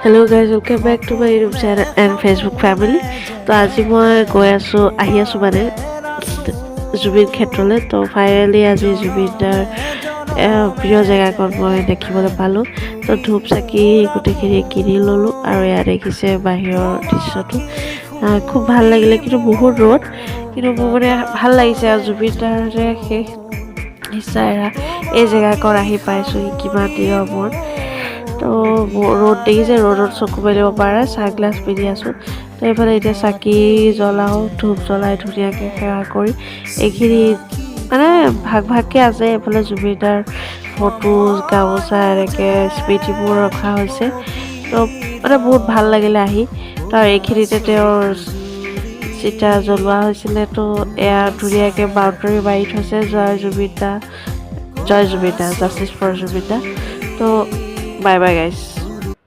Hello guys, welcome back to my YouTube channel and Facebook family. তো আজি মই আহি আছো মানে জুবিন ক্ষেত্ৰলৈ। তো ফাইনেলি আজি জুবিনৰ প্ৰিয় জেগাকণ মই দেখিবলৈ পালোঁ। তো ধূপ চাকি গোটেইখিনি কিনি ল'লোঁ আৰু এয়া দেখিছে বাহিৰৰ দৃশ্যটো। খুব ভাল লাগিলে, কিন্তু বহুত ৰ'দ, কিন্তু মোৰ মানে ভাল লাগিছে আৰু জুবিনদাৰ যে শেষ ইচ্ছাৰে এই জেগাকণ আহি পাইছোঁ কিমান দিনৰ মূৰত। তো ৰ'দ দেখিছে, ৰ'দত চকু মেলিব পাৰে, চানগ্লাছ পিন্ধি আছোঁ। তো এইফালে এতিয়া চাকি জ্বলাওঁ, ধূপ জ্বলাই ধুনীয়াকৈ সেৱা কৰি এইখিনি মানে ভাগকৈ আছে। এইফালে জুবিনদাৰ ফটো, গামোচা এনেকৈ স্মৃতিবোৰ ৰখা হৈছে। তো মানে বহুত ভাল লাগিলে আহি। তো এইখিনিতে তেওঁৰ চিতা জ্বলোৱা হৈছিলে। তো এয়া ধুনীয়াকৈ বাউণ্ডাৰী মাৰি থৈছে, জয় জুবিন দা, জাষ্টিছ ফৰ জুবিন দা। তো বাই বাই গাইজ।